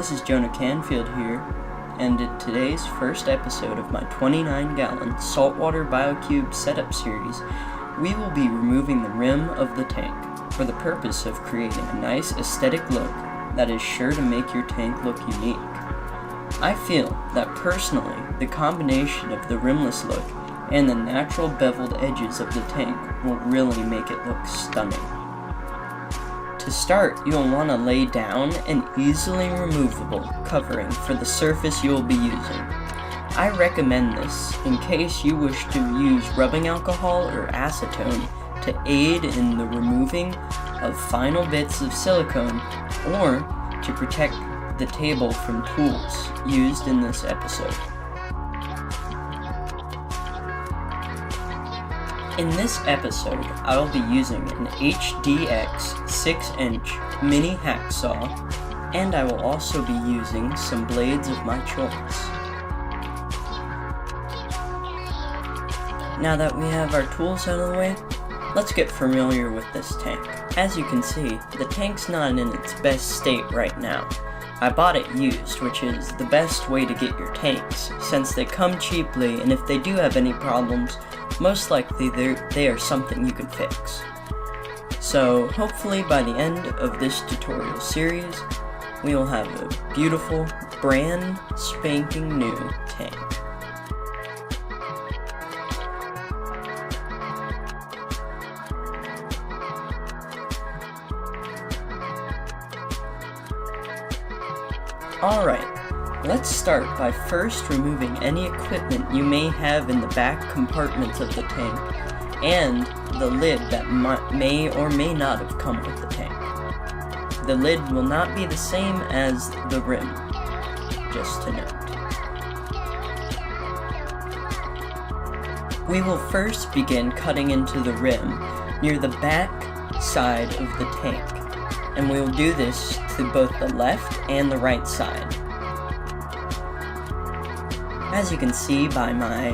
this is Jonah Canfield here, and in today's first episode of my 29-gallon saltwater Biocube setup series, we will be removing the rim of the tank for the purpose of creating a nice aesthetic look that is sure to make your tank look unique. I feel that personally, the combination of the rimless look and the natural beveled edges of the tank will really make it look stunning. To start, you'll want to lay down an easily removable covering for the surface you'll be using. I recommend this in case you wish to use rubbing alcohol or acetone to aid in the removing of final bits of silicone or to protect the table from tools used in this episode. In this episode, I will be using an HDX 6-inch mini hacksaw, and I will also be using some blades of my choice. Now that we have our tools out of the way, let's get familiar with this tank. As you can see, the tank's not in its best state right now. I bought it used, which is the best way to get your tanks, since they come cheaply, and if they do have any problems, most likely they are something you can fix. So hopefully by the end of this tutorial series, we will have a beautiful, brand spanking new tank. Alright, let's start by first removing any equipment you may have in the back compartments of the tank and the lid that may or may not have come with the tank. The lid will not be the same as the rim, just to note. We will first begin cutting into the rim near the back side of the tank, and we will do this to both the left and the right side. As you can see by my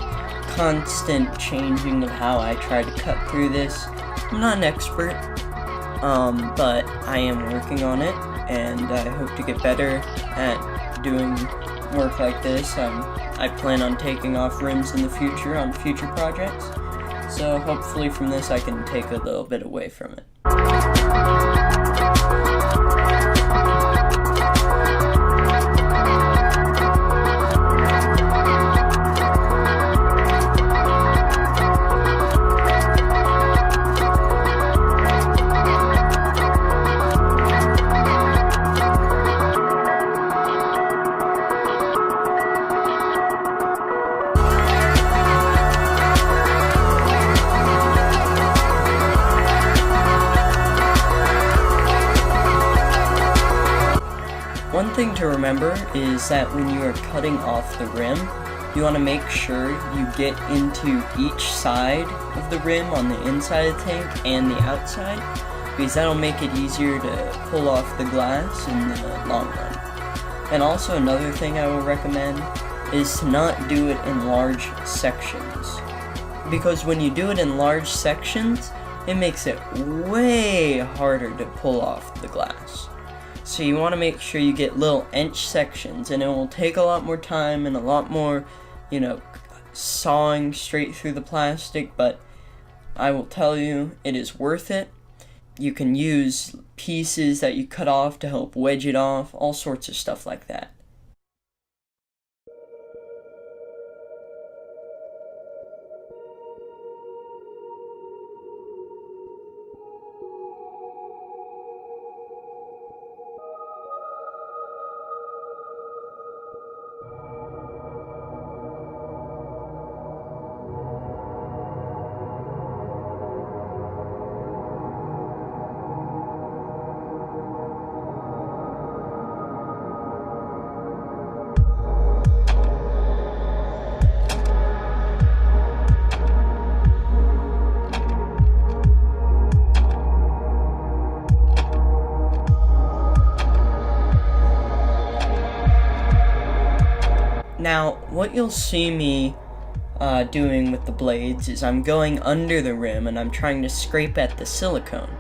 constant changing of how I try to cut through this, I'm not an expert, but I am working on it, and I hope to get better at doing work like this. I plan on taking off rims in the future on future projects, so hopefully from this I can take a little bit away from it. One thing to remember is that when you are cutting off the rim, you want to make sure you get into each side of the rim on the inside of the tank and the outside, because that'll make it easier to pull off the glass in the long run. And also another thing I will recommend is to not do it in large sections, because when you do it in large sections, it makes it way harder to pull off the glass. So you want to make sure you get little inch sections, and it will take a lot more time and a lot more, sawing straight through the plastic, but I will tell you, it is worth it. You can use pieces that you cut off to help wedge it off, all sorts of stuff like that. Now, what you'll see me doing with the blades is I'm going under the rim and I'm trying to scrape at the silicone.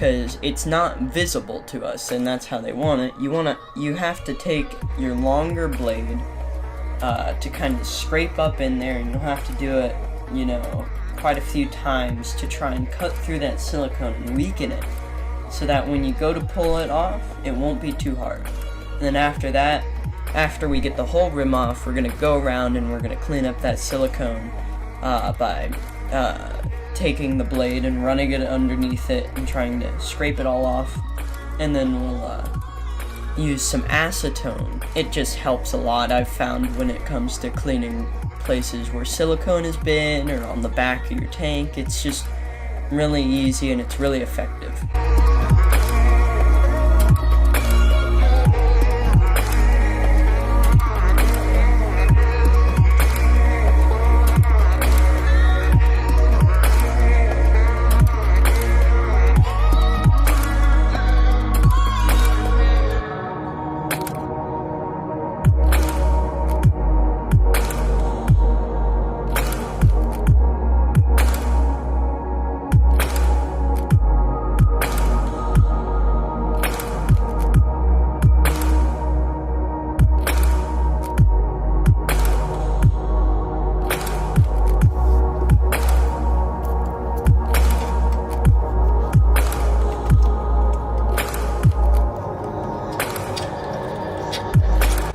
because it's not visible to us, and that's how they want it. You have to take your longer blade to kind of scrape up in there, and you'll have to do it, quite a few times to try and cut through that silicone and weaken it, so that when you go to pull it off, it won't be too hard. And then after that, after we get the whole rim off, we're going to go around and we're going to clean up that silicone by taking the blade and running it underneath it and trying to scrape it all off. And then we'll use some acetone. It just helps a lot, I've found, when it comes to cleaning places where silicone has been or on the back of your tank. It's just really easy and it's really effective.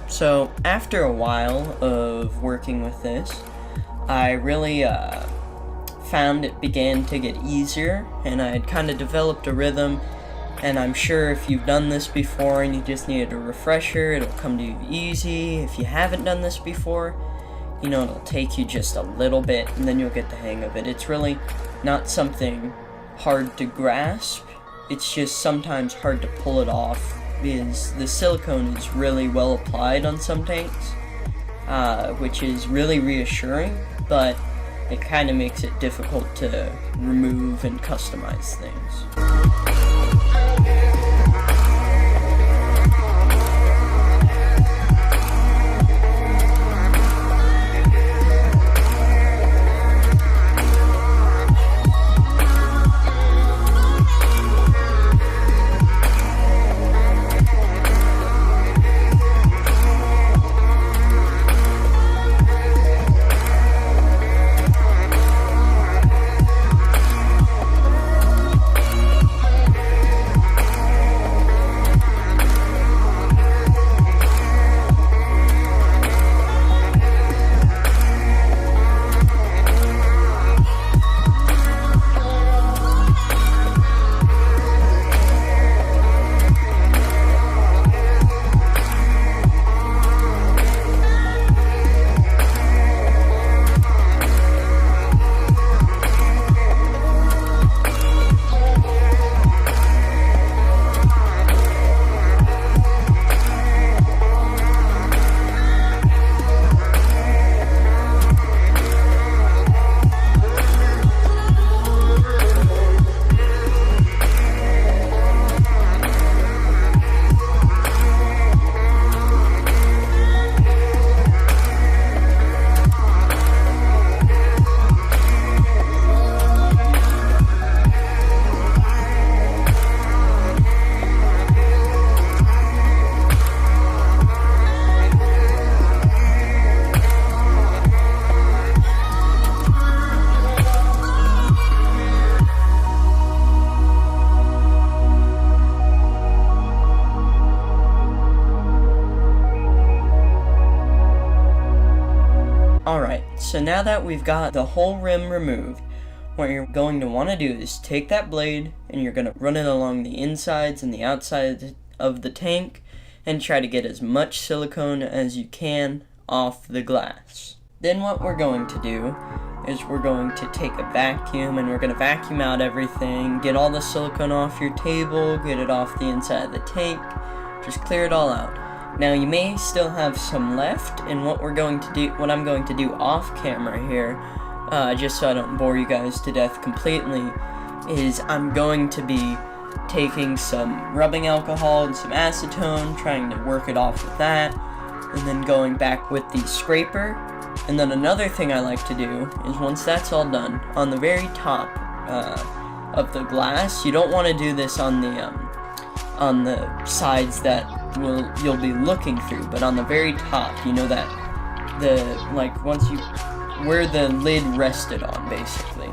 So after a while of working with this, I really found it began to get easier, and I had kind of developed a rhythm. And I'm sure if you've done this before and you just needed a refresher, it'll come to you easy. If you haven't done this before, it'll take you just a little bit and then you'll get the hang of it. It's really not something hard to grasp. It's just sometimes hard to pull it off, because the silicone is really well applied on some tanks, which is really reassuring, but it kind of makes it difficult to remove and customize things. Alright, so now that we've got the whole rim removed, what you're going to want to do is take that blade and you're going to run it along the insides and the outsides of the tank and try to get as much silicone as you can off the glass. Then what we're going to do is we're going to take a vacuum and we're going to vacuum out everything, get all the silicone off your table, get it off the inside of the tank, just clear it all out. Now you may still have some left, and what I'm going to do off camera here, just so I don't bore you guys to death completely, is I'm going to be taking some rubbing alcohol and some acetone, trying to work it off with that, and then going back with the scraper. And then another thing I like to do is once that's all done, on the very top of the glass. You don't want to do this on the sides that you'll be looking through, but on the very top, you know, that where the lid rested on, basically.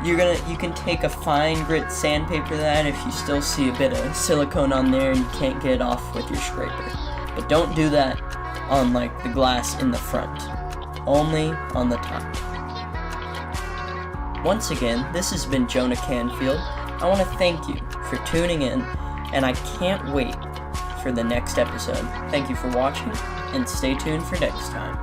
You can take a fine grit sandpaper to that if you still see a bit of silicone on there and you can't get it off with your scraper. But don't do that on like the glass in the front, only on the top. Once again, this has been Jonah Canfield. I want to thank you for tuning in, and I can't wait for the next episode. Thank you for watching, and stay tuned for next time.